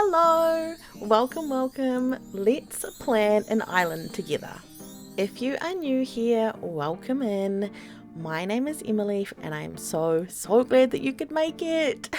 Hello! Welcome. Let's plan an island together. If you are new here, welcome in. My name is Emily and I am so glad that you could make it.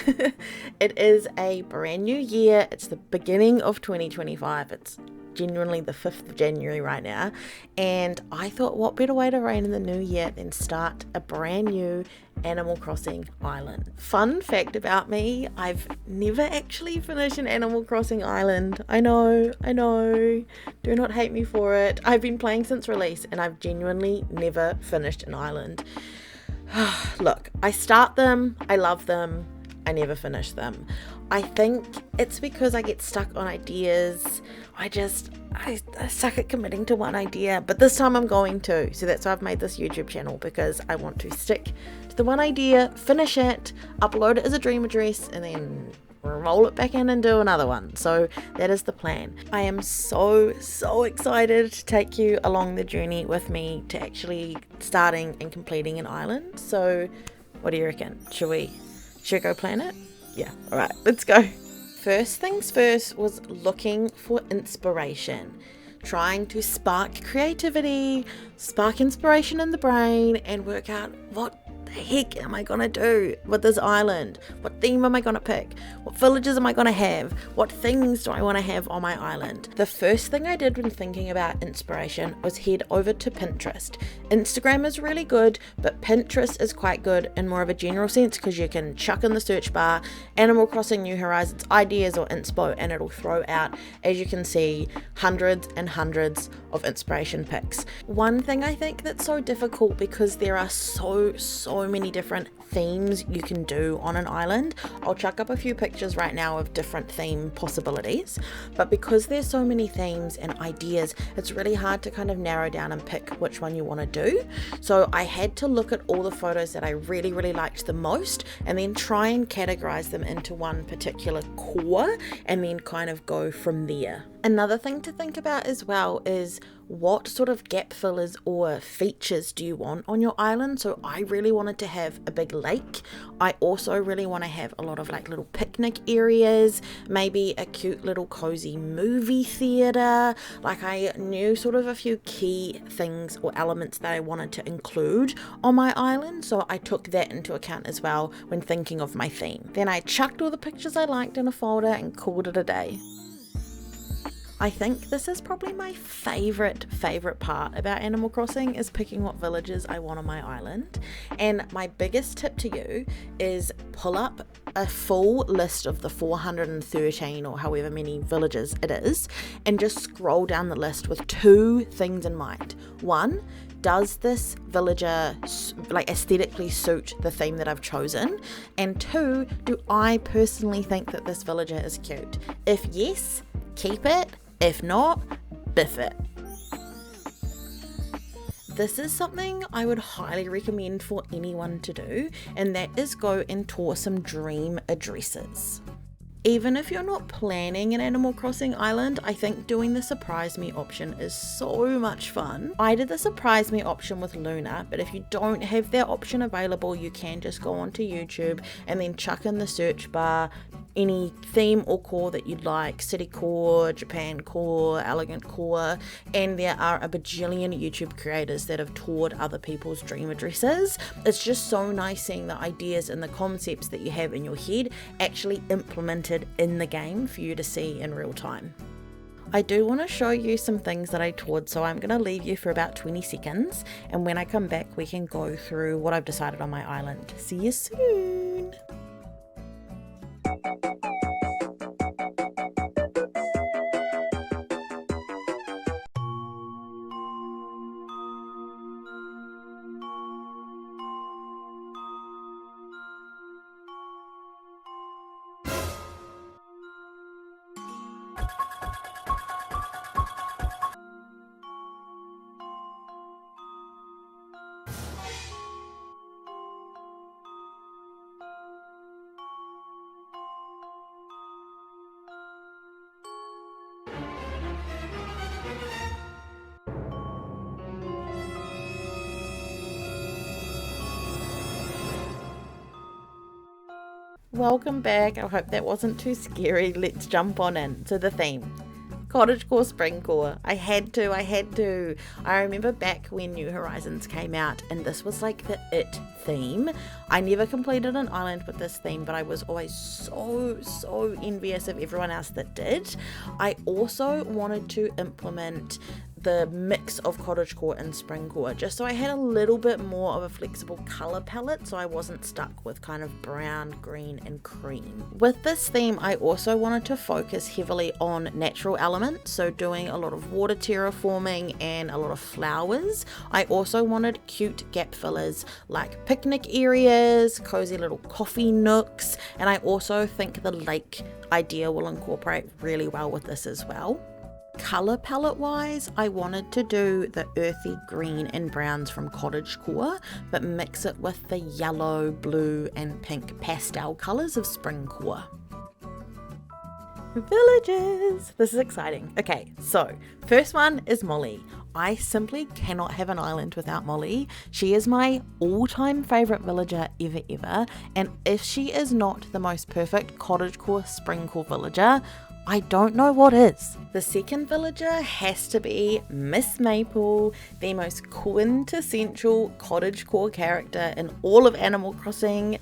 It is a brand new year. It's the beginning of 2025. It's genuinely the 5th of January right now, and I thought what better way to rain in the new year than start a brand new Animal Crossing island. Fun fact about me, I've never actually finished an Animal Crossing island. I know, do not hate me for it. I've been playing since release and I've genuinely never finished an island. Look, I start them, I love them, I never finish them. I think it's because I get stuck on ideas. I suck at committing to one idea, but this time I'm going to. So that's why I've made this YouTube channel, because I want to stick to the one idea, finish it, upload it as a dream address, and then roll it back in and do another one. So that is the plan. I am so excited to take you along the journey with me to actually starting and completing an island. So what do you reckon? Should we go plan it? Yeah, all right, let's go. First things first was looking for inspiration, trying to spark creativity, spark inspiration in the brain, and work out what the heck am I gonna do with this island? What theme am I gonna pick? What villages am I gonna have? What things do I want to have on my island? The first thing I did when thinking about inspiration was head over to Pinterest. Instagram is really good, but Pinterest is quite good in more of a general sense, because you can chuck in the search bar Animal Crossing New Horizons ideas or inspo, and it'll throw out, as you can see, hundreds and hundreds of inspiration picks. One thing I think that's so difficult, because there are so many different themes you can do on an island. I'll chuck up a few pictures right now of different theme possibilities, but because there's so many themes and ideas, it's really hard to kind of narrow down and pick which one you want to do. So I had to look at all the photos that I really liked the most, and then try and categorize them into one particular core, and then kind of go from there. Another thing to think about as well is what sort of gap fillers or features do you want on your island. So I really wanted to have a big lake. I also really want to have a lot of like little picnic areas, maybe a cute little cozy movie theater. Like, I knew sort of a few key things or elements that I wanted to include on my island, so I took that into account as well when thinking of my theme. Then I chucked all the pictures I liked in a folder and called it a day. I think this is probably my favorite part about Animal Crossing, is picking what villages I want on my island. And my biggest tip to you is pull up a full list of the 413 or however many villages it is, and just scroll down the list with two things in mind. One, does this villager like aesthetically suit the theme that I've chosen? And two, do I personally think that this villager is cute? If yes, keep it. If not, biff it. This is something I would highly recommend for anyone to do, and that is go and tour some dream addresses. Even if you're not planning an Animal Crossing island, I think doing the surprise me option is so much fun. I did the surprise me option with Luna, but if you don't have that option available, you can just go onto YouTube and then chuck in the search bar any theme or core that you'd like: city core, Japan core, elegant core, and there are a bajillion YouTube creators that have toured other people's dream addresses. It's just so nice seeing the ideas and the concepts that you have in your head actually implemented in the game for you to see in real time. I do want to show you some things that I toured, so I'm going to leave you for about 20 seconds, and when I come back we can go through what I've decided on my island. See you soon! welcome back. I hope that wasn't too scary. Let's jump on in to the theme. Cottagecore Springcore. I had to. I remember back when New Horizons came out and this was like the it theme. I never completed an island with this theme, but I was always so envious of everyone else that did. I also wanted to implement the mix of cottagecore and springcore, just so I had a little bit more of a flexible color palette, so I wasn't stuck with kind of brown, green and cream. With this theme, I also wanted to focus heavily on natural elements, so doing a lot of water terraforming and a lot of flowers. I also wanted cute gap fillers like picnic areas, cozy little coffee nooks, and I also think the lake idea will incorporate really well with this as well. Colour palette wise, I wanted to do the earthy green and browns from cottagecore, but mix it with the yellow, blue and pink pastel colours of springcore. Villages! This is exciting. Okay, so first one is Molly. I simply cannot have an island without Molly. She is my all-time favourite villager ever, and if she is not the most perfect cottagecore springcore villager, I don't know what is. The second villager has to be Miss Maple, the most quintessential cottagecore character in all of Animal Crossing.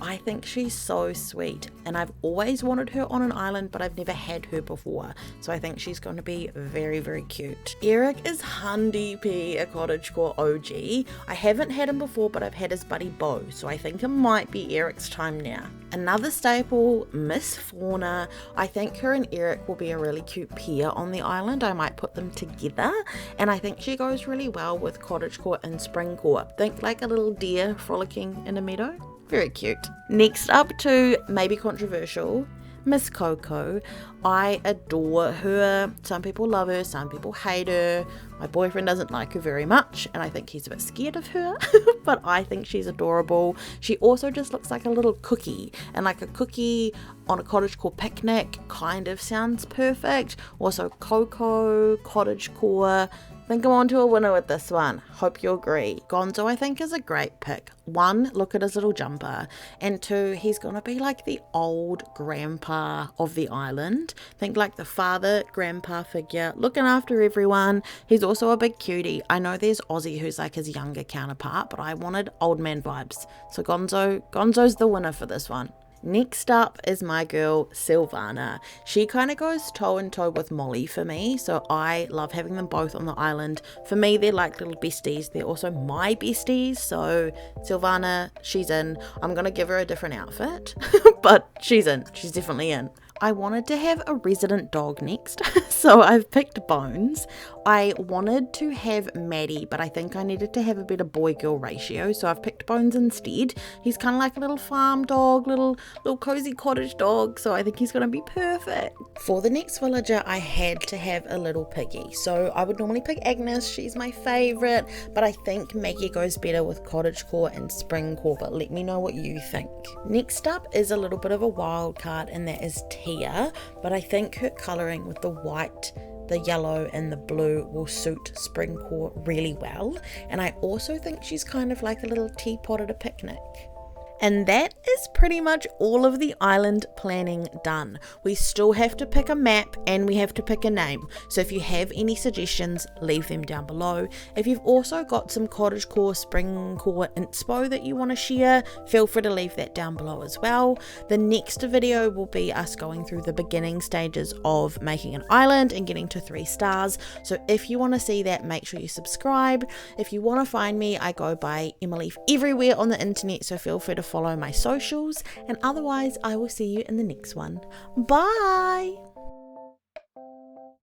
I think she's so sweet and I've always wanted her on an island, but I've never had her before, so I think she's going to be very cute. Eric is Hundy P, a cottagecore OG. I haven't had him before, but I've had his buddy Bo, so I think it might be Eric's time now. Another staple, Miss Fauna. I think her and Eric will be a really cute pair on the island. I might put them together, and I think she goes really well with cottagecore and springcore. Think like a little deer frolicking in a meadow. Very cute. Next up to maybe controversial, Miss Coco. I adore her. Some people love her, some people hate her. My boyfriend doesn't like her very much and I think he's a bit scared of her, but I think she's adorable. She also just looks like a little cookie, and like a cookie on a cottagecore picnic kind of sounds perfect. Also Coco, cottagecore. I think I'm on to a winner with this one. Hope you agree. Gonzo I think is a great pick. One, look at his little jumper, and two, he's gonna be like the old grandpa of the island. Think like the father grandpa figure, looking after everyone. He's also a big cutie. I know there's Ozzy who's like his younger counterpart, but I wanted old man vibes, so Gonzo's the winner for this one. Next up is my girl Sylvana. She kind of goes toe in toe with Molly for me, so I love having them both on the island. For me, they're like little besties. They're also my besties, so Sylvana, she's in. I'm gonna give her a different outfit, but she's in. She's definitely in. I wanted to have a resident dog next, so I've picked Bones. I wanted to have Maddie, but I think I needed to have a better boy-girl ratio, so I've picked Bones instead. He's kind of like a little farm dog, little cozy cottage dog, so I think he's going to be perfect. For the next villager, I had to have a little piggy, so I would normally pick Agnes. She's my favourite, but I think Maggie goes better with cottagecore and springcore, but let me know what you think. Next up is a little bit of a wild card, and that is Tia, but I think her colouring with the white, the yellow and the blue will suit springcore really well, and I also think she's kind of like a little teapot at a picnic. And that is pretty much all of the island planning done. We still have to pick a map and we have to pick a name. So if you have any suggestions, leave them down below. If you've also got some cottagecore, springcore inspo that you want to share, feel free to leave that down below as well. The next video will be us going through the beginning stages of making an island and getting to 3 stars. So if you want to see that, make sure you subscribe. If you want to find me, I go by Emily everywhere on the internet, so feel free to follow my socials, and otherwise I will see you in the next one. Bye!